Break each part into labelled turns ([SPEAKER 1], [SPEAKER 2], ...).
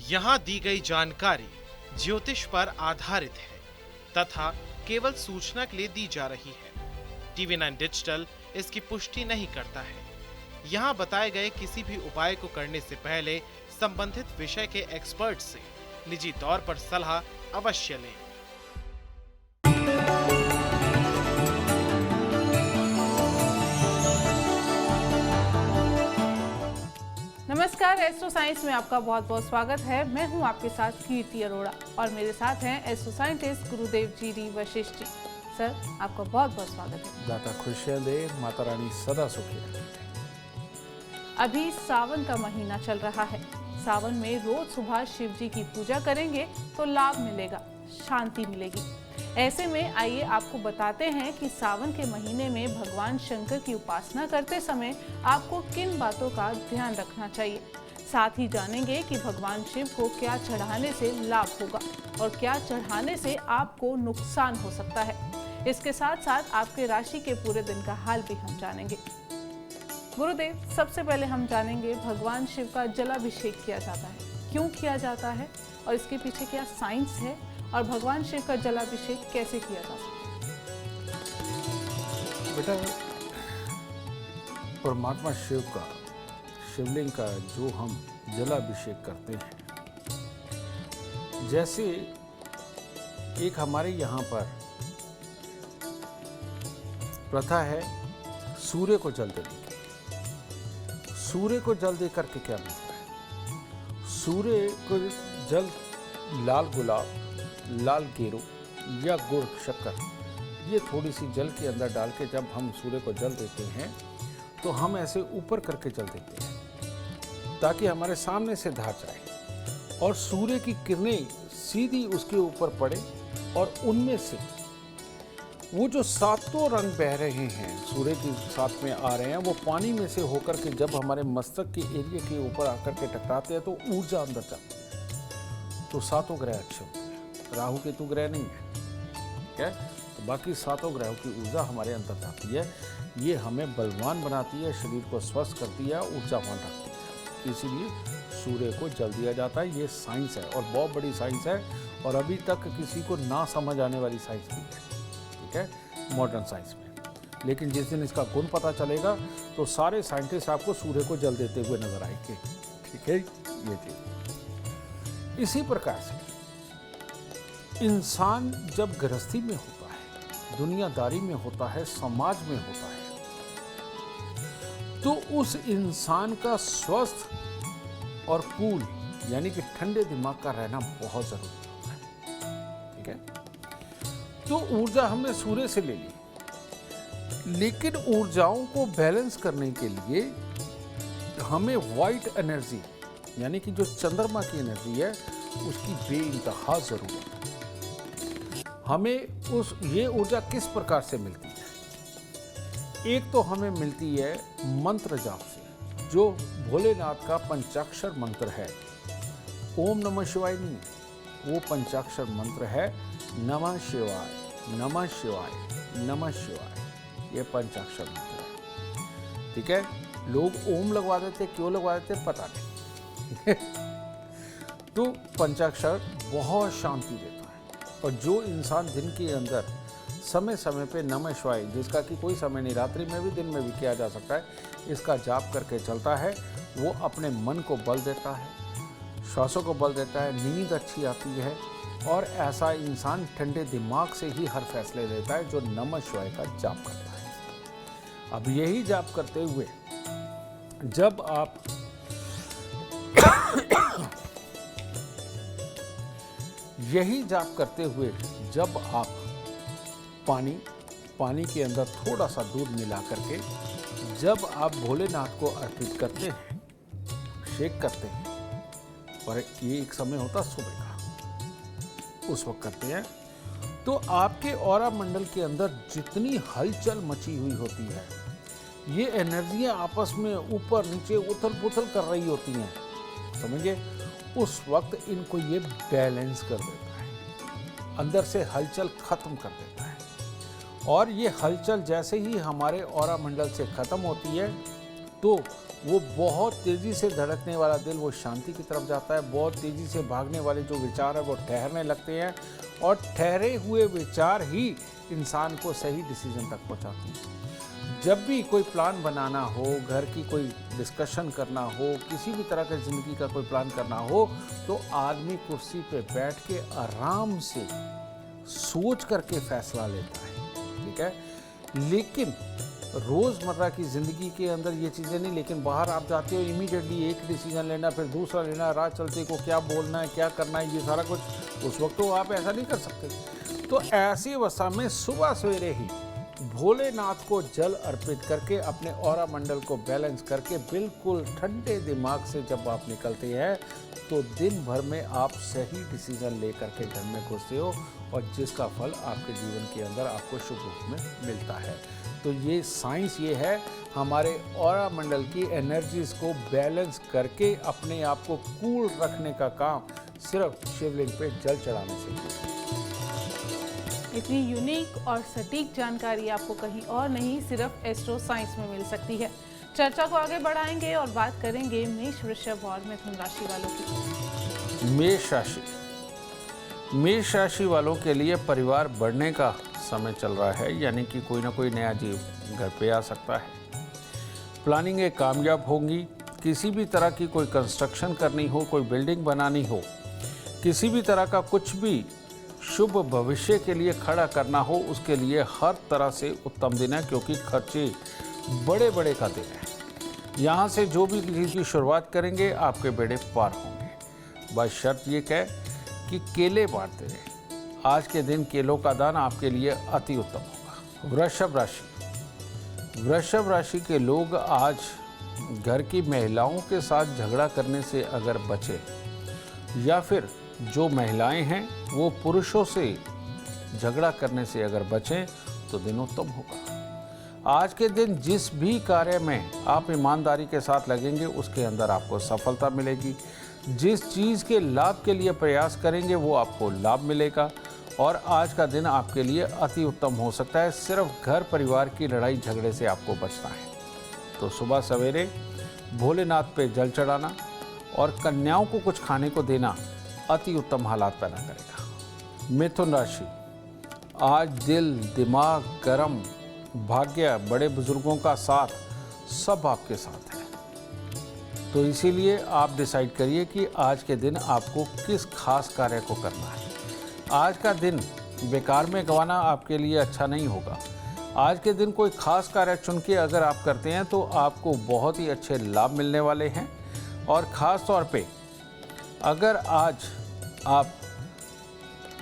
[SPEAKER 1] यहाँ दी गई जानकारी ज्योतिष पर आधारित है तथा केवल सूचना के लिए दी जा रही है। TV9 डिजिटल इसकी पुष्टि नहीं करता है। यहाँ बताए गए किसी भी उपाय को करने से पहले संबंधित विषय के एक्सपर्ट से निजी तौर पर सलाह अवश्य लें।
[SPEAKER 2] नमस्कार, एस्ट्रो साइंस में आपका बहुत बहुत स्वागत है। मैं हूं आपके साथ कीर्ति अरोड़ा और मेरे साथ हैं एस्ट्रो साइंटिस्ट गुरुदेव G D Vashishtha ji. Sir, आपका बहुत बहुत स्वागत है।
[SPEAKER 3] दाता खुशियां दे, माता रानी सदा सुखी रखे।
[SPEAKER 2] अभी सावन का महीना चल रहा है। सावन में रोज सुबह शिव जी की पूजा करेंगे तो लाभ मिलेगा, शांति मिलेगी। ऐसे में आइए आपको बताते हैं कि सावन के महीने में भगवान शंकर की उपासना करते समय आपको किन बातों का ध्यान रखना चाहिए। साथ ही जानेंगे कि भगवान शिव को क्या चढ़ाने से लाभ होगा और क्या चढ़ाने से आपको नुकसान हो सकता है। इसके साथ साथ आपके राशि के पूरे दिन का हाल भी हम जानेंगे। गुरुदेव, सबसे पहले हम जानेंगे भगवान शिव का जलाभिषेक किया जाता है, क्यों किया जाता है और इसके पीछे क्या साइंस है और भगवान शिव का जलाभिषेक कैसे किया जा सकता है।
[SPEAKER 3] बेटा, परमात्मा शिव का, शिवलिंग का जो हम जलाभिषेक करते हैं, जैसे एक हमारे यहाँ पर प्रथा है सूर्य को जल देने की। सूर्य को जल दे करके क्या मिलता है? सूर्य को जल लाल गुलाब, लाल गेरू या गुड़ शक्कर, ये थोड़ी सी जल के अंदर डाल के जब हम सूर्य को जल देते हैं तो हम ऐसे ऊपर करके जल देते हैं ताकि हमारे सामने से धार जाए और सूर्य की किरणें सीधी उसके ऊपर पड़े और उनमें से वो जो सातों रंग बह रहे हैं, सूर्य के साथ में आ रहे हैं, वो पानी में से होकर के जब हमारे मस्तक के एरिया के ऊपर आकर के टकराते हैं तो ऊर्जा अंदर जाती है। तो सातों ग्रह अच्छे होते हैं। राहु केतु ग्रह नहीं है, ठीक है? तो बाकी सातों ग्रहों की ऊर्जा हमारे अंदर जाती है। ये हमें बलवान बनाती है, शरीर को स्वस्थ करती है, ऊर्जावान रखती है। इसीलिए सूर्य को जल दिया जाता है। ये साइंस है और बहुत बड़ी साइंस है और अभी तक किसी को ना समझ आने वाली साइंस भी है, ठीक है, मॉडर्न साइंस में। लेकिन जिस दिन इसका गुण पता चलेगा तो सारे साइंटिस्ट आपको सूर्य को जल देते हुए नजर आएंगे, ठीक है? ये चीज इसी प्रकार से इंसान जब गृहस्थी में होता है, दुनियादारी में होता है, समाज में होता है, तो उस इंसान का स्वस्थ और कूल यानी कि ठंडे दिमाग का रहना बहुत जरूरी होता है, ठीक है? तो ऊर्जा हमने सूर्य से ले ली, लेकिन ऊर्जाओं को बैलेंस करने के लिए हमें वाइट एनर्जी यानी कि जो चंद्रमा की एनर्जी है उसकी बेइंतहा जरूरत है। हमें ये ऊर्जा किस प्रकार से मिलती है? एक तो हमें मिलती है मंत्र जाप से, जो भोलेनाथ का पंचाक्षर मंत्र है। ओम नमः शिवाय नहीं, वो पंचाक्षर मंत्र है नमः शिवाय, नमः शिवाय, नमः शिवाय। ये पंचाक्षर मंत्र है, ठीक है? लोग ओम लगवा देते, क्यों लगवा देते पता नहीं। तो पंचाक्षर बहुत शांति देता है और जो इंसान दिन के अंदर समय समय पे नमः शिवाय, जिसका कि कोई समय नहीं, रात्रि में भी दिन में भी किया जा सकता है, इसका जाप करके चलता है, वो अपने मन को बल देता है, श्वासों को बल देता है, नींद अच्छी आती है और ऐसा इंसान ठंडे दिमाग से ही हर फैसले लेता है जो नमः शिवाय का जाप करता है। अब यही जाप करते हुए जब आप यही जाप करते हुए जब आप पानी के अंदर थोड़ा सा दूध मिला करके जब आप भोलेनाथ को अर्पित करते हैं, शेक करते हैं, और ये एक समय होता सुबह का, उस वक्त करते हैं, तो आपके ऑरा मंडल के अंदर जितनी हलचल मची हुई होती है, ये एनर्जियां आपस में ऊपर नीचे उथल पुथल कर रही होती हैं, समझिए, उस वक्त इनको ये बैलेंस कर देता है, अंदर से हलचल खत्म कर देता है। और ये हलचल जैसे ही हमारे ऑरा मंडल से खत्म होती है तो वो बहुत तेज़ी से धड़कने वाला दिल वो शांति की तरफ जाता है। बहुत तेज़ी से भागने वाले जो विचार है वो ठहरने लगते हैं, और ठहरे हुए विचार ही इंसान को सही डिसीजन तक पहुंचाते हैं। जब भी कोई प्लान बनाना हो, घर की कोई डिस्कशन करना हो, किसी भी तरह का ज़िंदगी का कोई प्लान करना हो, तो आदमी कुर्सी पे बैठ के आराम से सोच करके फैसला लेता है, ठीक है। लेकिन रोज़मर्रा की ज़िंदगी के अंदर ये चीज़ें नहीं, लेकिन बाहर आप जाते हो इमीडिएटली एक डिसीजन लेना, फिर दूसरा लेना, राह चलते को क्या बोलना है, क्या करना है, ये सारा कुछ उस वक्त तो आप ऐसा नहीं कर सकते। तो ऐसी अवस्था में सुबह सवेरे ही भोलेनाथ को जल अर्पित करके अपने ऑरा मंडल को बैलेंस करके बिल्कुल ठंडे दिमाग से जब आप निकलते हैं, तो दिन भर में आप सही डिसीजन लेकर के घर में घुसते हो, और जिसका फल आपके जीवन के अंदर आपको शुभ रूप में मिलता है। तो ये साइंस ये है, हमारे ऑरा मंडल की एनर्जीज को बैलेंस करके अपने आप को कूल रखने का काम सिर्फ शिवलिंग पे जल चढ़ाने से।
[SPEAKER 2] इतनी यूनिक और सटीक जानकारी आपको कहीं और नहीं, सिर्फ एस्ट्रो साइंस में मिल सकती है। चर्चा को आगे बढ़ाएंगे और बात करेंगे मेष, वृषभ और मिथुन राशि वालों की।
[SPEAKER 3] मेष राशि वालों के लिए परिवार बढ़ने का समय चल रहा है, यानी कि कोई ना कोई नया जीव घर पे आ सकता है। प्लानिंगें कामयाब होंगी। किसी भी तरह की कोई कंस्ट्रक्शन करनी हो, कोई बिल्डिंग बनानी हो, किसी भी तरह का कुछ भी शुभ भविष्य के लिए खड़ा करना हो, उसके लिए हर तरह से उत्तम दिन है, क्योंकि खर्चे बड़े बड़े का दिन है। यहाँ से जो भी चीज़ की शुरुआत करेंगे आपके बेड़े पार होंगे। बस शर्त ये कहे कि केले बांटते रहें। आज के दिन केलों का दान आपके लिए अति उत्तम होगा। वृषभ राशि के लोग आज घर की महिलाओं के साथ झगड़ा करने से अगर बचे, या फिर जो महिलाएं हैं वो पुरुषों से झगड़ा करने से अगर बचें, तो दिन उत्तम होगा। आज के दिन जिस भी कार्य में आप ईमानदारी के साथ लगेंगे, उसके अंदर आपको सफलता मिलेगी। जिस चीज़ के लाभ के लिए प्रयास करेंगे वो आपको लाभ मिलेगा, और आज का दिन आपके लिए अति उत्तम हो सकता है। सिर्फ घर परिवार की लड़ाई झगड़े से आपको बचना है। तो सुबह सवेरे भोलेनाथ पे जल चढ़ाना और कन्याओं को कुछ खाने को देना अति उत्तम हालात पैदा करेगा। मिथुन राशि, आज दिल, दिमाग, कर्म, भाग्य, बड़े बुजुर्गों का साथ सब आपके साथ है। तो इसीलिए आप डिसाइड करिए कि आज के दिन आपको किस खास कार्य को करना है। आज का दिन बेकार में गंवाना आपके लिए अच्छा नहीं होगा। आज के दिन कोई खास कार्य चुन के अगर आप करते हैं तो आपको बहुत ही अच्छे लाभ मिलने वाले हैं। और ख़ास तौर पे अगर आज आप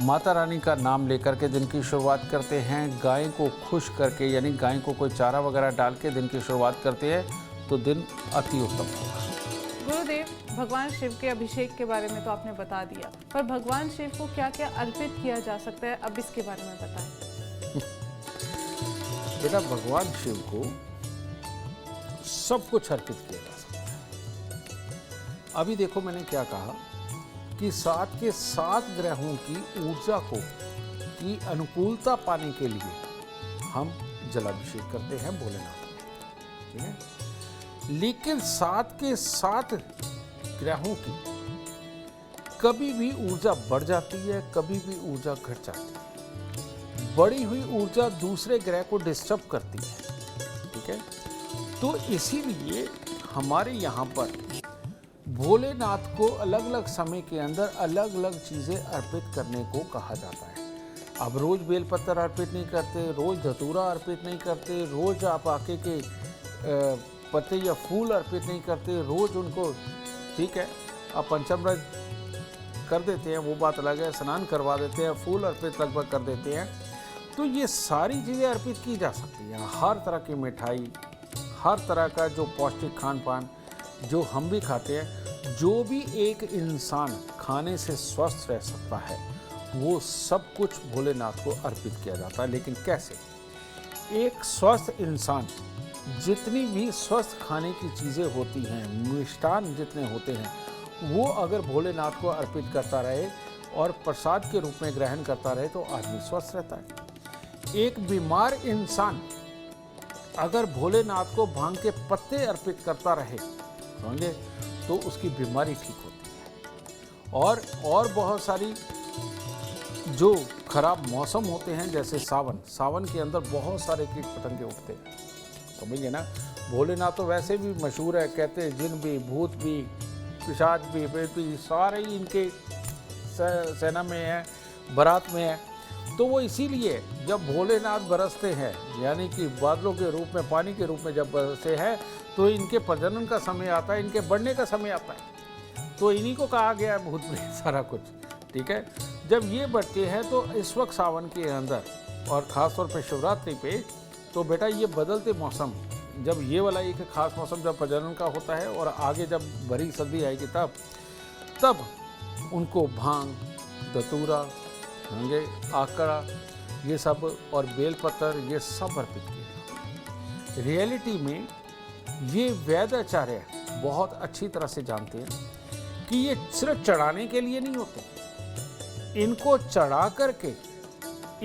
[SPEAKER 3] माता रानी का नाम लेकर के दिन की शुरुआत करते हैं, गाय को खुश करके यानी गाय को कोई चारा वगैरह डाल के दिन की शुरुआत करते हैं, तो दिन अति उत्तम होगा।
[SPEAKER 2] गुरुदेव, भगवान शिव के अभिषेक के बारे में तो आपने बता दिया, पर भगवान शिव को क्या क्या अर्पित किया जा सकता है, अब इसके बारे में बताएं।
[SPEAKER 3] बेटा, भगवान शिव को सब कुछ अर्पित किया जा सकता है। अभी देखो मैंने क्या कहा कि 7 के 7 ग्रहों की ऊर्जा को की अनुकूलता पाने के लिए हम जलाभिषेक करते हैं भोलेनाथ में, ठीक है। लेकिन 7 के 7 ग्रहों की कभी भी ऊर्जा बढ़ जाती है, कभी भी ऊर्जा घट जाती है। बढ़ी हुई ऊर्जा दूसरे ग्रह को डिस्टर्ब करती है, ठीक है। तो इसीलिए हमारे यहाँ पर भोलेनाथ को अलग अलग समय के अंदर अलग अलग चीज़ें अर्पित करने को कहा जाता है। अब रोज़ बेलपत्र अर्पित नहीं करते, रोज़ धतूरा अर्पित नहीं करते, रोज़ आप आके के पत्ते या फूल अर्पित नहीं करते, रोज़ उनको, ठीक है, आप पंचामृत कर देते हैं, वो बात अलग है, स्नान करवा देते हैं, फूल अर्पित लगभग कर देते हैं। तो ये सारी चीज़ें अर्पित की जा सकती हैं। हर तरह की मिठाई, हर तरह का जो पौष्टिक खान पान जो हम भी खाते हैं, जो भी एक इंसान खाने से स्वस्थ रह सकता है, वो सब कुछ भोलेनाथ को अर्पित किया जाता है। लेकिन कैसे? एक स्वस्थ इंसान, जितनी भी स्वस्थ खाने की चीज़ें होती हैं, मिष्ठान जितने होते हैं, वो अगर भोलेनाथ को अर्पित करता रहे और प्रसाद के रूप में ग्रहण करता रहे, तो आदमी स्वस्थ रहता है। एक बीमार इंसान अगर भोलेनाथ को भांग के पत्ते अर्पित करता रहे, समझे, तो उसकी बीमारी ठीक होती है। और बहुत सारी जो खराब मौसम होते हैं, जैसे सावन के अंदर बहुत सारे कीट पतंगे उठते हैं, समझिए ना। भोलेनाथ तो वैसे भी मशहूर है, कहते हैं जिन भी, भूत भी, पिशाच भी, प्रेत भी, सारे ही इनके सेना में है, बारात में है। तो वो इसीलिए जब भोलेनाथ बरसते हैं, यानी कि बादलों के रूप में, पानी के रूप में जब बरसते हैं, तो इनके प्रजनन का समय आता है, इनके बढ़ने का समय आता है। तो इन्हीं को कहा गया है भूत प्रेत सारा कुछ, ठीक है। जब ये बढ़ते हैं तो इस वक्त सावन के अंदर, और ख़ास तौर पे शिवरात्रि पे, तो बेटा ये बदलते मौसम, जब ये वाला एक खास मौसम जब प्रजनन का होता है, और आगे जब भरी सर्दी आएगी तब उनको भांग, धतूरा, होंगे आकड़ा, ये सब, और बेलपत्र, ये सब अर्पित किए। रियलिटी में ये वैद्य आचार्य बहुत अच्छी तरह से जानते हैं कि ये सिर्फ चढ़ाने के लिए नहीं होते, इनको चढ़ा करके,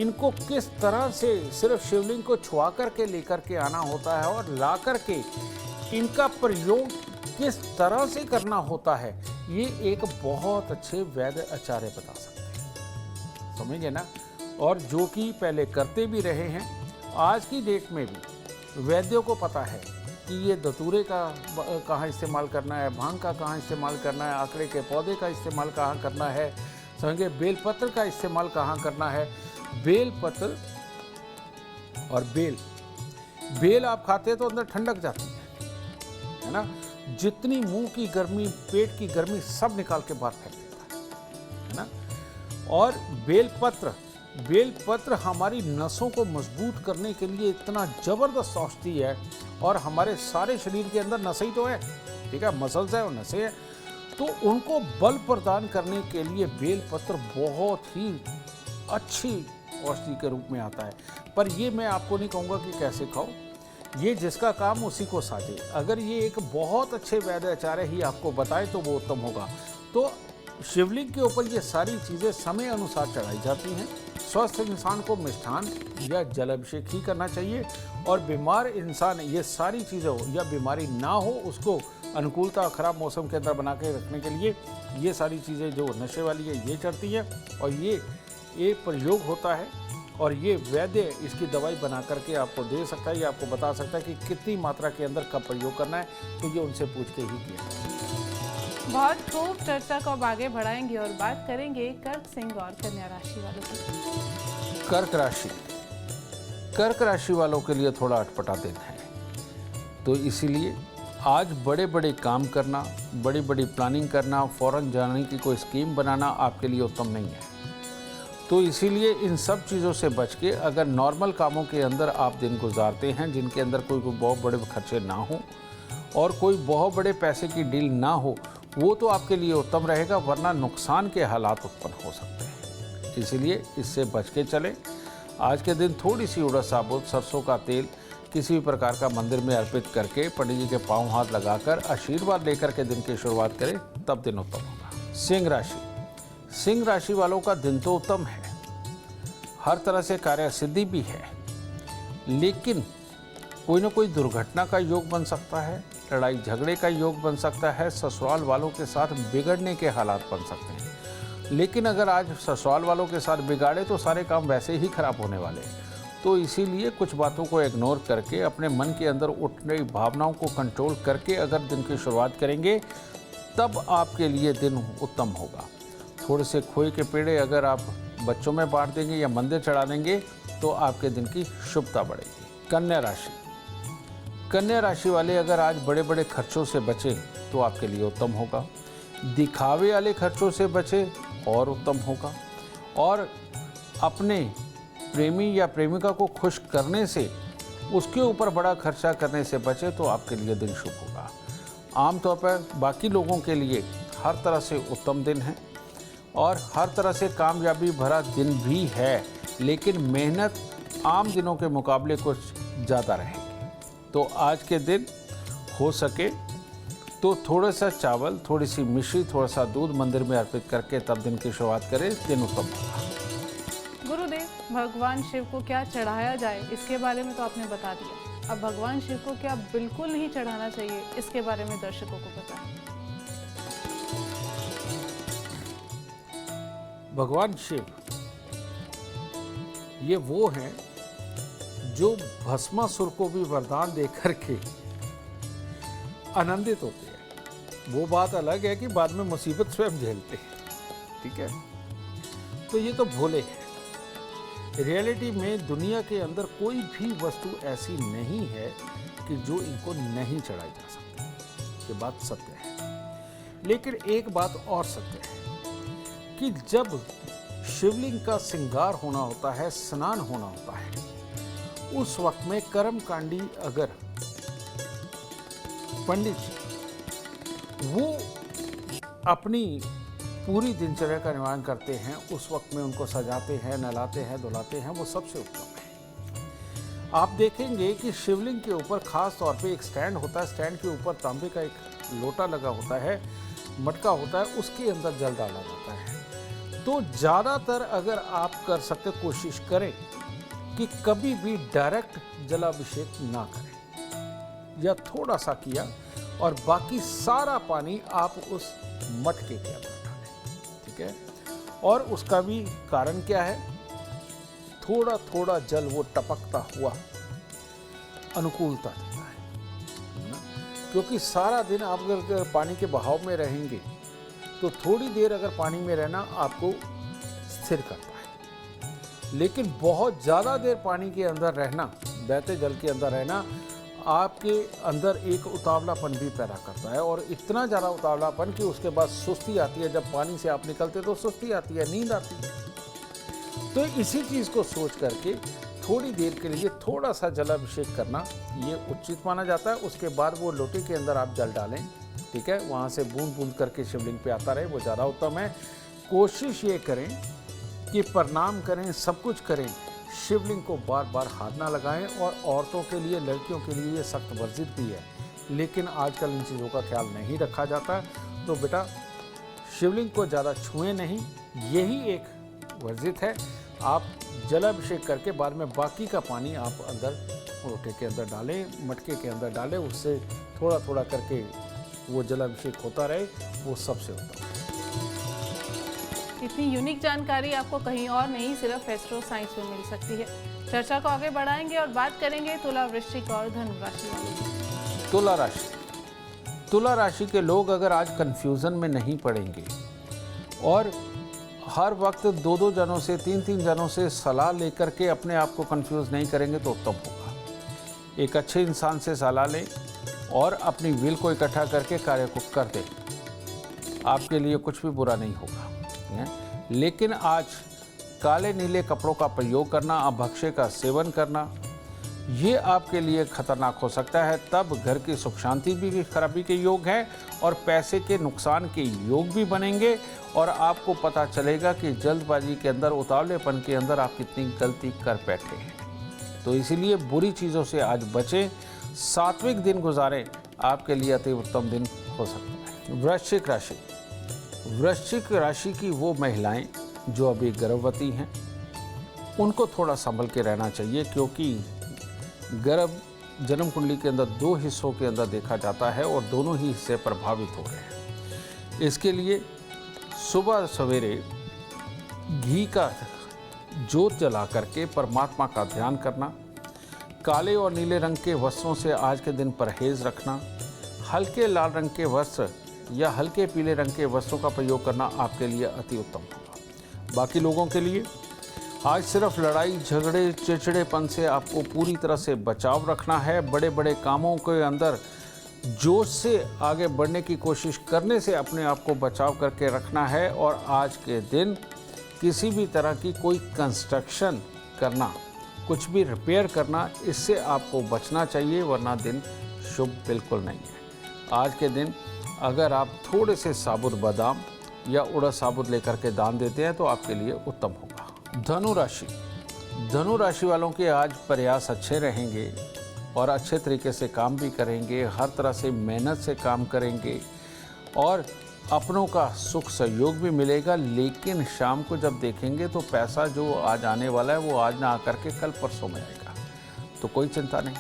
[SPEAKER 3] इनको किस तरह से सिर्फ शिवलिंग को छुआ करके लेकर के आना होता है, और ला करके इनका प्रयोग किस तरह से करना होता है, ये एक बहुत अच्छे वैद्य आचार्य बता सकते हैं, समझिए ना। और जो कि पहले करते भी रहे हैं, आज की डेट में भी वैद्यों को पता है कि ये धतूरे का कहाँ इस्तेमाल करना है, भांग का कहाँ इस्तेमाल करना है, आकड़े के पौधे का इस्तेमाल कहाँ करना है, समझिए, बेलपत्र का इस्तेमाल कहाँ करना है। बेलपत्र और बेल आप खाते हैं तो अंदर ठंडक जाती है ना। जितनी मुंह की गर्मी, पेट की गर्मी सब निकाल के बाहर फेंक देता है ना। और बेलपत्र हमारी नसों को मजबूत करने के लिए इतना जबरदस्त औषधि है, और हमारे सारे शरीर के अंदर नसें ही तो है, ठीक है, मसल्स है और नसें है, तो उनको बल प्रदान करने के लिए बेलपत्र बहुत ही अच्छी औषधि के रूप में आता है। पर ये मैं आपको नहीं कहूँगा कि कैसे खाओ, ये जिसका काम उसी को साझे। अगर ये एक बहुत अच्छे वैद्य आचार्य ही आपको बताए तो वो उत्तम होगा। तो शिवलिंग के ऊपर ये सारी चीज़ें समय अनुसार चढ़ाई जाती हैं। स्वस्थ इंसान को मिष्ठान या जलाभिषेक ही करना चाहिए, और बीमार इंसान ये सारी चीज़ें हो या बीमारी ना हो, उसको अनुकूलता खराब मौसम के अंदर बना के रखने के लिए ये सारी चीज़ें जो नशे वाली है ये चढ़ती है, और ये प्रयोग होता है, और ये वैद्य इसकी दवाई बना करके आपको दे सकता है, ये आपको बता सकता है कि कितनी मात्रा के अंदर कब प्रयोग करना है, तो ये उनसे पूछ के ही किया।
[SPEAKER 2] बहुत खूब, चर्चा को अब आगे बढ़ाएंगे और बात करेंगे कर्क, सिंह और कन्या राशि वालों की।
[SPEAKER 3] कर्क राशि वालों के लिए थोड़ा अटपटा दिन है, तो इसीलिए आज बड़े बड़े काम करना, बड़ी बड़ी प्लानिंग करना, फौरन जाने की कोई स्कीम बनाना आपके लिए उत्तम नहीं है। तो इसीलिए इन सब चीज़ों से बच के अगर नॉर्मल कामों के अंदर आप दिन गुजारते हैं, जिनके अंदर कोई बहुत बड़े खर्चे ना हो और कोई बहुत बड़े पैसे की डील ना हो, वो तो आपके लिए उत्तम रहेगा, वरना नुकसान के हालात उत्पन्न हो सकते हैं। इसीलिए इससे बच के चलें। आज के दिन थोड़ी सी उड़द साबुत, सरसों का तेल किसी भी प्रकार का मंदिर में अर्पित करके पंडित जी के पांव हाथ लगाकर आशीर्वाद लेकर के दिन की शुरुआत करें, तब दिन उत्तम होगा। सिंह राशि वालों का दिन तो उत्तम है, हर तरह से कार्य सिद्धि भी है, लेकिन कोई ना कोई दुर्घटना का योग बन सकता है, लड़ाई झगड़े का योग बन सकता है, ससुराल वालों के साथ बिगड़ने के हालात बन सकते हैं। लेकिन अगर आज ससुराल वालों के साथ बिगाड़े तो सारे काम वैसे ही खराब होने वाले हैं। तो इसीलिए कुछ बातों को इग्नोर करके अपने मन के अंदर उठ रही भावनाओं को कंट्रोल करके अगर दिन की शुरुआत करेंगे, तब आपके लिए दिन उत्तम होगा। थोड़े से खोए के पेड़े अगर आप बच्चों में बांट देंगे या मंदिर चढ़ा देंगे तो आपके दिन की शुभता बढ़ेगी। कन्या राशि वाले अगर आज बड़े बड़े खर्चों से बचें तो आपके लिए उत्तम होगा। दिखावे वाले खर्चों से बचें और उत्तम होगा, और अपने प्रेमी या प्रेमिका को खुश करने से, उसके ऊपर बड़ा खर्चा करने से बचे तो आपके लिए दिन शुभ होगा। आमतौर पर बाकी लोगों के लिए हर तरह से उत्तम दिन है और हर तरह से कामयाबी भरा दिन भी है, लेकिन मेहनत आम दिनों के मुकाबले कुछ ज़्यादा रहेगी। तो आज के दिन हो सके तो थोड़ा सा चावल, थोड़ी सी मिश्री, थोड़ा सा दूध मंदिर में अर्पित करके तब दिन की शुरुआत करें, दिन उत्तम होगा।
[SPEAKER 2] गुरुदेव, भगवान शिव को क्या चढ़ाया जाए इसके बारे में तो आपने बता दिया, अब भगवान शिव को क्या बिल्कुल नहीं चढ़ाना चाहिए, इसके बारे में दर्शकों को बताएं।
[SPEAKER 3] भगवान शिव ये वो हैं जो भस्मासुर को भी वरदान देकर के आनंदित होते हैं। वो बात अलग है कि बाद में मुसीबत स्वयं झेलते हैं, ठीक है। तो ये तो भोले हैं। रियलिटी में दुनिया के अंदर कोई भी वस्तु ऐसी नहीं है कि जो इनको नहीं चढ़ाई जा सकती। ये बात सत्य है। लेकिन एक बात और सत्य है कि जब शिवलिंग का श्रृंगार होना होता है, स्नान होना होता है, उस वक्त में कर्मकांडी अगर पंडित जी वो अपनी पूरी दिनचर्या का निर्वहन करते हैं, उस वक्त में उनको सजाते हैं, नहलाते हैं, धुलाते हैं, वो सबसे उत्तम है। आप देखेंगे कि शिवलिंग के ऊपर खास तौर पे एक स्टैंड होता है। स्टैंड के ऊपर तांबे का एक लोटा लगा होता है, मटका होता है, उसके अंदर जल डाला जाता है। तो ज़्यादातर अगर आप कर सकते कोशिश करें कि कभी भी डायरेक्ट जलाभिषेक ना करें, या थोड़ा सा किया और बाकी सारा पानी आप उस मटके के अंदर डालें, ठीक है। और उसका भी कारण क्या है, थोड़ा थोड़ा जल वो टपकता हुआ अनुकूलता देता है ना? क्योंकि सारा दिन आप अगर पानी के बहाव में रहेंगे तो थोड़ी देर अगर पानी में रहना आपको स्थिर करता है, लेकिन बहुत ज़्यादा देर पानी के अंदर रहना, बहते जल के अंदर रहना, आपके अंदर एक उतावलापन भी पैदा करता है। और इतना ज़्यादा उतावलापन कि उसके बाद सुस्ती आती है। जब पानी से आप निकलते तो सुस्ती आती है, नींद आती है। तो इसी चीज़ को सोच करके थोड़ी देर के लिए थोड़ा सा जलाभिषेक करना ये उचित माना जाता है। उसके बाद वो लोटे के अंदर आप जल डालें, ठीक है, वहाँ से बूंद बूंद करके शिवलिंग पे आता रहे, वो ज़्यादा उत्तम है। कोशिश ये करें कि प्रणाम करें, सब कुछ करें, शिवलिंग को बार बार हाथ ना लगाएं। और औरतों के लिए, लड़कियों के लिए ये सख्त वर्जित भी है, लेकिन आजकल इन चीज़ों का ख्याल नहीं रखा जाता। तो बेटा शिवलिंग को ज़्यादा छुएं नहीं, यही एक वर्जित है। आप जलाभिषेक करके बाद में बाकी का पानी आप अंदर लोटे के अंदर डालें, मटके के अंदर डालें, उससे थोड़ा थोड़ा करके वो जलाभिषेक होता रहे, वो सबसे उत्तम है।
[SPEAKER 2] इतनी यूनिक जानकारी आपको कहीं और नहीं, सिर्फ एस्ट्रो साइंस में मिल सकती है। चर्चा को आगे बढ़ाएंगे और बात करेंगे तुला, वृश्चिक और धनु राशि वालों की।
[SPEAKER 3] तुला राशि, तुला राशि के लोग अगर आज कंफ्यूजन में नहीं पड़ेंगे और हर वक्त दो दो जनों से, तीन तीन जनों से सलाह लेकर के अपने आप को कंफ्यूज नहीं करेंगे तो उत्तम होगा। एक अच्छे इंसान से सलाह लें और अपनी विल को इकट्ठा करके कार्य को कर दें, आपके लिए कुछ भी बुरा नहीं होगा। लेकिन आज काले नीले कपड़ों का प्रयोग करना, अभक्ष्य का सेवन करना, ये आपके लिए खतरनाक हो सकता है। तब घर की सुख शांति भी खराबी के योग है और पैसे के नुकसान के योग भी बनेंगे। और आपको पता चलेगा कि जल्दबाजी के अंदर, उतावलेपन के अंदर आप कितनी गलती कर बैठे हैं। तो इसीलिए बुरी चीज़ों से आज बचें, सात्विक दिन गुजारें, आपके लिए अति उत्तम दिन हो सकता है। वृश्चिक राशि, वृश्चिक राशि की वो महिलाएं जो अभी गर्भवती हैं, उनको थोड़ा संभल के रहना चाहिए, क्योंकि गर्भ जन्म कुंडली के अंदर दो हिस्सों के अंदर देखा जाता है और दोनों ही हिस्से प्रभावित हो रहे हैं। इसके लिए सुबह सवेरे घी का जोत जला करके परमात्मा का ध्यान करना, काले और नीले रंग के वस्त्रों से आज के दिन परहेज रखना, हल्के लाल रंग के वस्त्र या हल्के पीले रंग के वस्त्रों का प्रयोग करना आपके लिए अति उत्तम होगा। बाकी लोगों के लिए आज सिर्फ लड़ाई झगड़े चिड़चिड़ेपन से आपको पूरी तरह से बचाव रखना है। बड़े बड़े कामों के अंदर जोश से आगे बढ़ने की कोशिश करने से अपने आप को बचाव करके रखना है। और आज के दिन किसी भी तरह की कोई कंस्ट्रक्शन करना, कुछ भी रिपेयर करना, इससे आपको बचना चाहिए, वरना दिन शुभ बिल्कुल नहीं है। आज के दिन अगर आप थोड़े से साबुत बादाम या उड़द साबुत लेकर के दान देते हैं तो आपके लिए उत्तम होगा। धनु राशि, धनु राशि वालों के आज प्रयास अच्छे रहेंगे और अच्छे तरीके से काम भी करेंगे, हर तरह से मेहनत से काम करेंगे और अपनों का सुख सहयोग भी मिलेगा। लेकिन शाम को जब देखेंगे तो पैसा जो आज आने वाला है वो आज ना आकर के कल परसों में आएगा, तो कोई चिंता नहीं।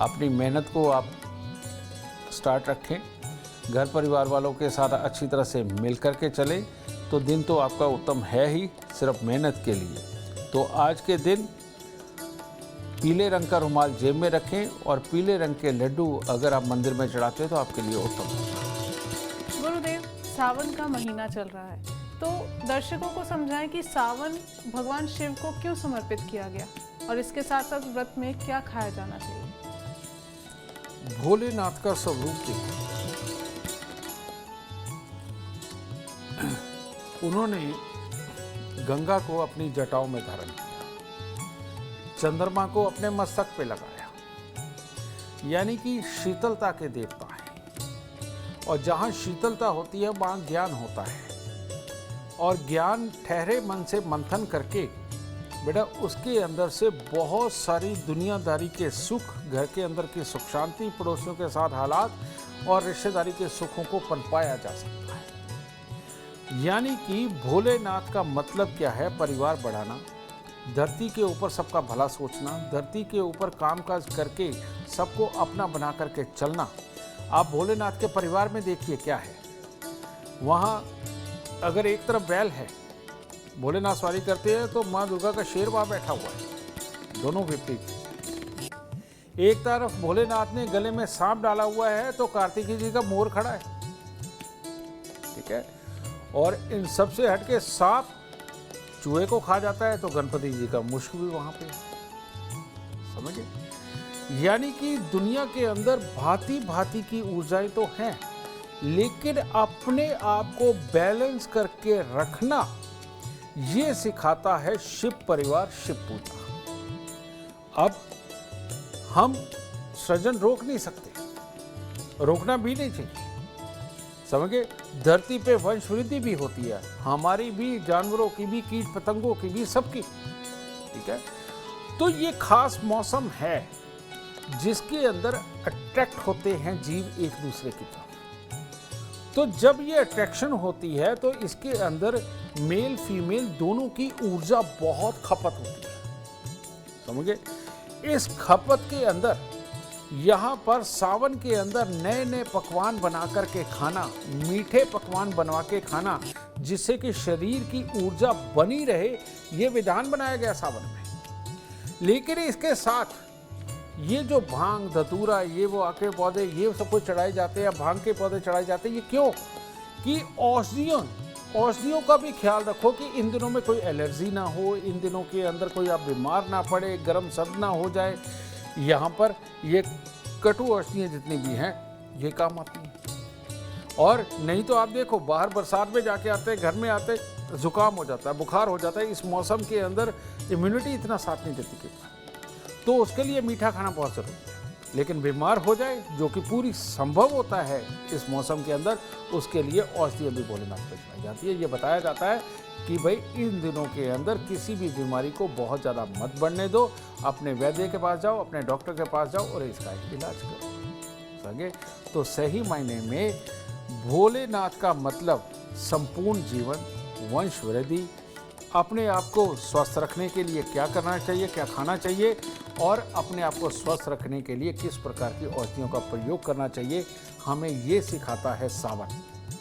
[SPEAKER 3] अपनी मेहनत को आप स्टार्ट रखें, घर परिवार वालों के साथ अच्छी तरह से मिल कर के चलें तो दिन तो आपका उत्तम है ही, सिर्फ मेहनत के लिए। तो आज के दिन पीले रंग का रुमाल जेब में रखें और पीले रंग के लड्डू अगर आप मंदिर में चढ़ाते हैं तो आपके लिए उत्तम होगा।
[SPEAKER 2] गुरुदेव, सावन का महीना चल रहा है, तो दर्शकों को समझाएं कि सावन भगवान शिव को क्यों समर्पित किया गया और इसके साथ साथ व्रत में क्या खाया जाना चाहिए।
[SPEAKER 3] भोलेनाथ का स्वरूप देखो, उन्होंने गंगा को अपनी जटाओं में धारण किया, चंद्रमा को अपने मस्तक पे लगाया, यानी कि शीतलता के देवता है। और जहाँ शीतलता होती है वहाँ ज्ञान होता है, और ज्ञान ठहरे मन से मंथन करके बेटा उसके अंदर से बहुत सारी दुनियादारी के सुख, घर के अंदर की सुख शांति, पड़ोसियों के साथ हालात और रिश्तेदारी के सुखों को पनपाया जा सकता है। यानी कि भोलेनाथ का मतलब क्या है? परिवार बढ़ाना, धरती के ऊपर सबका भला सोचना, धरती के ऊपर कामकाज करके सबको अपना बना करके चलना। आप भोलेनाथ के परिवार में देखिए क्या है, वहाँ अगर एक तरफ बैल है, भोलेनाथ सवारी करते हैं, तो माँ दुर्गा का शेर वहाँ बैठा हुआ है, दोनों विपरीत। एक तरफ भोलेनाथ ने गले में सांप डाला हुआ है तो कार्तिकी जी का मोर खड़ा है, ठीक है। और इन सबसे हटके सांप चूहे को खा जाता है तो गणपति जी का मुश्क भी वहां पे, समझे। यानी कि दुनिया के अंदर भांति भांति की ऊर्जाएं तो हैं, लेकिन अपने आप को बैलेंस करके रखना ये सिखाता है शिव परिवार, शिव पूजा। अब हम सृजन रोक नहीं सकते, रोकना भी नहीं चाहिए, समझे। धरती पे वंश वृद्धि भी होती है, हमारी भी, जानवरों की भी, कीट पतंगों की भी, सबकी, ठीक है। तो ये खास मौसम है जिसके अंदर अट्रैक्ट होते हैं जीव एक दूसरे की तरफ। तो जब ये अट्रैक्शन होती है तो इसके अंदर मेल फीमेल दोनों की ऊर्जा बहुत खपत होती है, समझे। इस खपत के अंदर यहाँ पर सावन के अंदर नए नए पकवान बना करके खाना, मीठे पकवान बनवा के खाना, जिससे कि शरीर की ऊर्जा बनी रहे, ये विधान बनाया गया सावन में। लेकिन इसके साथ ये जो भांग धतूरा, ये वो आके पौधे, ये सब कुछ चढ़ाए जाते हैं, भांग के पौधे चढ़ाए जाते हैं, ये क्यों? कि औषधियों का भी ख्याल रखो कि इन दिनों में कोई एलर्जी ना हो, इन दिनों के अंदर कोई आप बीमार ना पड़े, गर्म सर्द ना हो जाए। यहाँ पर ये कटु औषधियाँ जितनी भी हैं ये काम आती हैं। और नहीं तो आप देखो, बाहर बरसात में जाके आते, घर में आते, जुकाम हो जाता है, बुखार हो जाता है। इस मौसम के अंदर इम्यूनिटी इतना साथ नहीं देती, तो उसके लिए मीठा खाना बहुत ज़रूरी है। लेकिन बीमार हो जाए, जो कि पूरी संभव होता है इस मौसम के अंदर, उसके लिए औषधि भी भोलेनाथ पे चढ़ाई जाती है। ये बताया जाता है कि भाई इन दिनों के अंदर किसी भी बीमारी को बहुत ज़्यादा मत बढ़ने दो, अपने वैद्य के पास जाओ, अपने डॉक्टर के पास जाओ और इसका इलाज करो, समझे। तो सही मायने में भोलेनाथ का मतलब संपूर्ण जीवन, वंश वृद्धि, अपने आप को स्वस्थ रखने के लिए क्या करना चाहिए, क्या खाना चाहिए, और अपने आप को स्वस्थ रखने के लिए किस प्रकार की औषधियों का प्रयोग करना चाहिए, हमें ये सिखाता है सावन,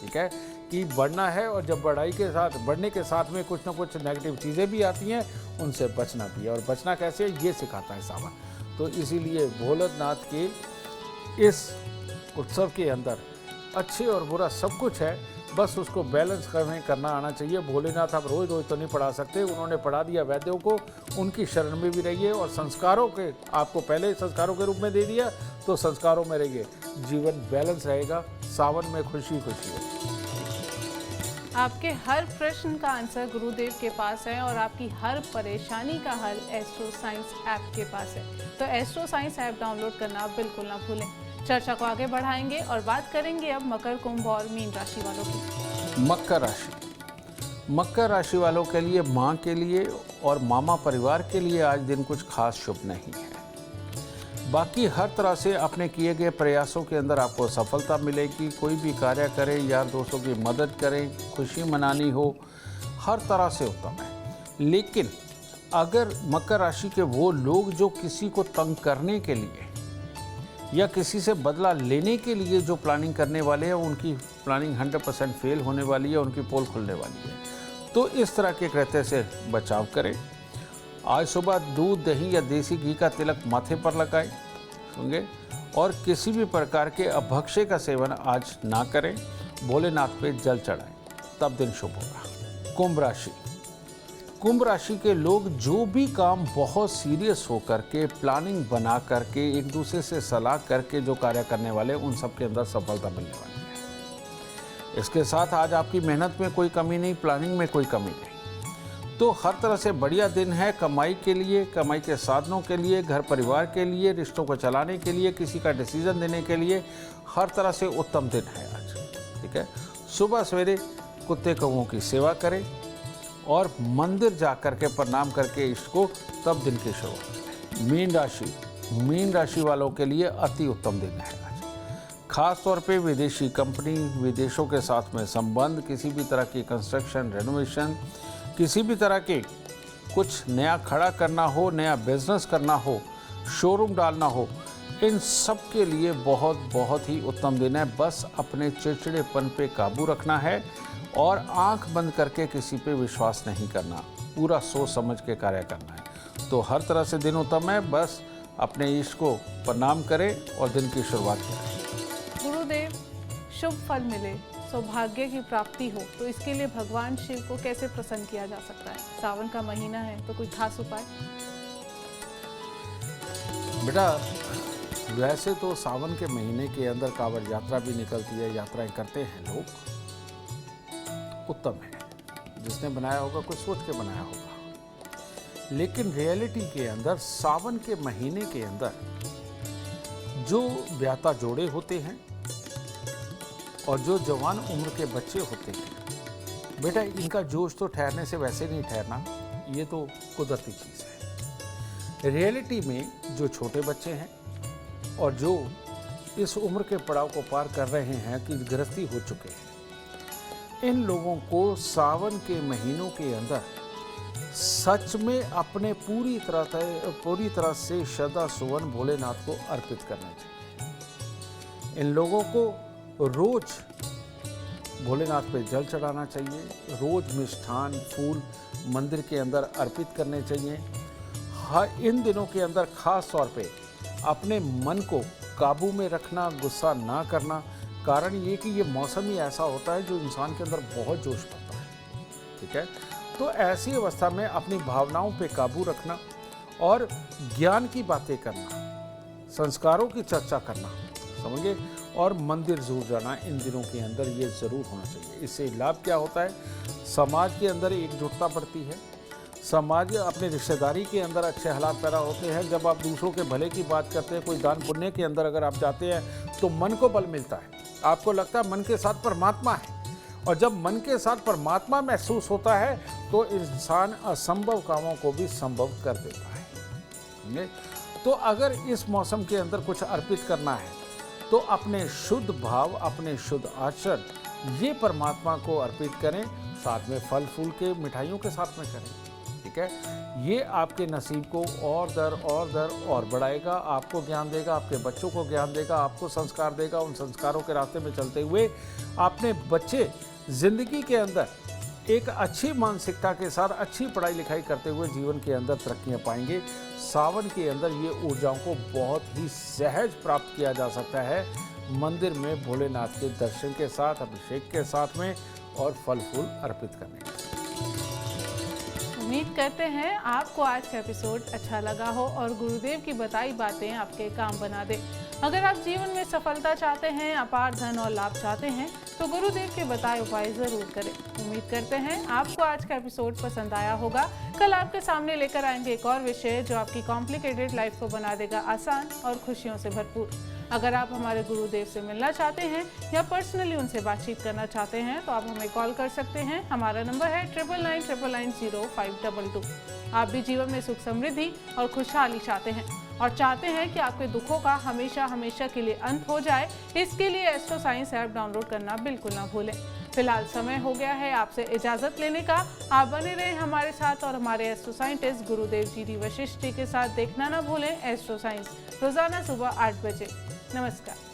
[SPEAKER 3] ठीक है। कि बढ़ना है, और जब बढ़ने के साथ में कुछ ना कुछ नेगेटिव चीज़ें भी आती हैं, उनसे बचना भी है। और बचना कैसे, ये सिखाता है सावन। तो इसीलिए भोलेनाथ के इस उत्सव के अंदर अच्छे और बुरा सब कुछ है, बस उसको बैलेंस करना आना चाहिए। भोलेनाथ आप रोज रोज तो नहीं पढ़ा सकते, उन्होंने पढ़ा दिया वैद्यों को, उनकी शरण में भी रहिए, और संस्कारों के आपको पहले संस्कारों के रूप में दे दिया तो संस्कारों में रहिए, जीवन बैलेंस रहेगा। सावन में खुशी खुशी है।
[SPEAKER 2] आपके हर प्रश्न का आंसर गुरुदेव के पास है, और आपकी हर परेशानी का हल एस्ट्रो साइंस ऐप के पास है। तो एस्ट्रो साइंस ऐप डाउनलोड करना बिल्कुल ना भूलें। चर्चा को आगे बढ़ाएंगे और बात करेंगे अब मकर, कुंभ और मीन राशि वालों की।
[SPEAKER 3] मकर राशि वालों के लिए, माँ के लिए और मामा परिवार के लिए आज दिन कुछ खास शुभ नहीं है। बाकी हर तरह से अपने किए गए प्रयासों के अंदर आपको सफलता मिलेगी। कोई भी कार्य करें, यार दोस्तों की मदद करें, खुशी मनानी हो, हर तरह से उत्तम है। लेकिन अगर मकर राशि के वो लोग जो किसी को तंग करने के लिए या किसी से बदला लेने के लिए जो प्लानिंग करने वाले हैं उनकी प्लानिंग 100% फेल होने वाली है, उनकी पोल खुलने वाली है। तो इस तरह के कृत्य से बचाव करें। आज सुबह दूध, दही या देसी घी का तिलक माथे पर लगाएं, होंगे, और किसी भी प्रकार के अभक्ष्य का सेवन आज ना करें। भोलेनाथ पे जल चढ़ाएं, तब दिन शुभ होगा। कुंभ राशि। कुंभ राशि के लोग जो भी काम बहुत सीरियस होकर के, प्लानिंग बना करके, एक दूसरे से सलाह करके जो कार्य करने वाले, उन सब के अंदर सफलता मिलने वाली है। इसके साथ आज आपकी मेहनत में कोई कमी नहीं, प्लानिंग में कोई कमी नहीं। तो हर तरह से बढ़िया दिन है कमाई के लिए, कमाई के साधनों के लिए, घर परिवार के लिए, रिश्तों को चलाने के लिए, किसी का डिसीजन देने के लिए हर तरह से उत्तम दिन है आज। ठीक है, सुबह सवेरे कुत्ते कौओं की सेवा करें और मंदिर जा कर के प्रणाम करके इष्ट को, तब दिन की शुरुआत। मीन राशि। मीन राशि वालों के लिए अति उत्तम दिन है आज। खास तौर पे विदेशी कंपनी, विदेशों के साथ में संबंध, किसी भी तरह की कंस्ट्रक्शन, रेनोवेशन, किसी भी तरह के कुछ नया खड़ा करना हो, नया बिजनेस करना हो, शोरूम डालना हो, इन सब के लिए बहुत ही उत्तम दिन है। बस अपने चिड़चिड़ेपन पे काबू रखना है और आंख बंद करके किसी पे विश्वास नहीं करना, पूरा सोच समझ के कार्य करना है। तो हर तरह से दिन उत्तम है। बस अपने ईश को प्रणाम करें और दिन की शुरुआत करें।
[SPEAKER 2] गुरुदेव, शुभ फल मिले, सौभाग्य की प्राप्ति हो, तो इसके लिए भगवान शिव को कैसे प्रसन्न किया जा सकता है? सावन का महीना है, तो कोई खास उपाय?
[SPEAKER 3] बेटा, वैसे तो सावन के महीने के अंदर कांवड़ यात्रा भी निकलती है, यात्राएं करते हैं लोग, उत्तम है। जिसने बनाया होगा कुछ सोच के बनाया होगा। लेकिन रियलिटी के अंदर सावन के महीने के अंदर जो ब्याता जोड़े होते हैं और जो जवान उम्र के बच्चे होते हैं, बेटा इनका जोश तो ठहरने से वैसे नहीं ठहरना, ये तो कुदरती चीज़ है। रियलिटी में जो छोटे बच्चे हैं और जो इस उम्र के पड़ाव को पार कर रहे हैं कि गृहस्थी हो चुके हैं, इन लोगों को सावन के महीनों के अंदर सच में अपने पूरी तरह से श्रद्धा सुवन भोलेनाथ को अर्पित करना चाहिए। इन लोगों को रोज भोलेनाथ पे जल चढ़ाना चाहिए, रोज मिष्ठान फूल मंदिर के अंदर अर्पित करने चाहिए। हर इन दिनों के अंदर खास तौर पे अपने मन को काबू में रखना, गुस्सा ना करना। कारण ये कि ये मौसम ही ऐसा होता है जो इंसान के अंदर बहुत जोश पाता है। ठीक है, तो ऐसी अवस्था में अपनी भावनाओं पे काबू रखना और ज्ञान की बातें करना, संस्कारों की चर्चा करना, समझिए, और मंदिर जरूर जाना इन दिनों के अंदर ये ज़रूर होना चाहिए। इससे लाभ क्या होता है? समाज के अंदर एकजुटता बढ़ती है, समाज अपने रिश्तेदारी के अंदर अच्छे हालात पैदा होते हैं। जब आप दूसरों के भले की बात करते हैं, कोई दान पुण्य के अंदर अगर आप जाते हैं तो मन को बल मिलता है, आपको लगता है मन के साथ परमात्मा है, और जब मन के साथ परमात्मा महसूस होता है तो इंसान असंभव कामों को भी संभव कर देता है। तो अगर इस मौसम के अंदर कुछ अर्पित करना है तो अपने शुद्ध भाव, अपने शुद्ध आचरण ये परमात्मा को अर्पित करें, साथ में फल फूल के मिठाइयों के साथ में करें। ठीक है, ये आपके नसीब को और दर और बढ़ाएगा, आपको ज्ञान देगा, आपके बच्चों को ज्ञान देगा, आपको संस्कार देगा। उन संस्कारों के रास्ते में चलते हुए अपने बच्चे जिंदगी के अंदर एक अच्छी मानसिकता के साथ अच्छी पढ़ाई लिखाई करते हुए जीवन के अंदर तरक्कियां पाएंगे। सावन के अंदर ये ऊर्जाओं को बहुत ही सहज प्राप्त किया जा सकता है मंदिर में भोलेनाथ के दर्शन के साथ, अभिषेक के साथ में और फल फूल अर्पित करने के साथ।
[SPEAKER 2] उम्मीद करते हैं आपको आज का एपिसोड अच्छा लगा हो और गुरुदेव की बताई बातें आपके काम बना दे। अगर आप जीवन में सफलता चाहते हैं, अपार धन और लाभ चाहते हैं, तो गुरुदेव के बताए उपाय जरूर करें। उम्मीद करते हैं आपको आज का एपिसोड पसंद आया होगा। कल आपके सामने लेकर आएंगे एक और विषय जो आपकी कॉम्प्लिकेटेड लाइफ को बना देगा आसान और खुशियों से भरपूर। अगर आप हमारे गुरुदेव से मिलना चाहते हैं या पर्सनली उनसे बातचीत करना चाहते हैं तो आप हमें कॉल कर सकते हैं। हमारा नंबर है 9999900522। आप भी जीवन में सुख समृद्धि और खुशहाली चाहते हैं और चाहते हैं कि आपके दुखों का हमेशा हमेशा के लिए अंत हो जाए, इसके लिए एस्ट्रो साइंस ऐप डाउनलोड करना बिल्कुल ना भूलें। फिलहाल समय हो गया है आपसे इजाजत लेने का। आप बने रहें हमारे साथ और हमारे एस्ट्रो साइंटिस्ट गुरुदेव जी डी वशिष्ठ जी के साथ देखना ना भूलें एस्ट्रो साइंस रोजाना सुबह 8 बजे। नमस्कार।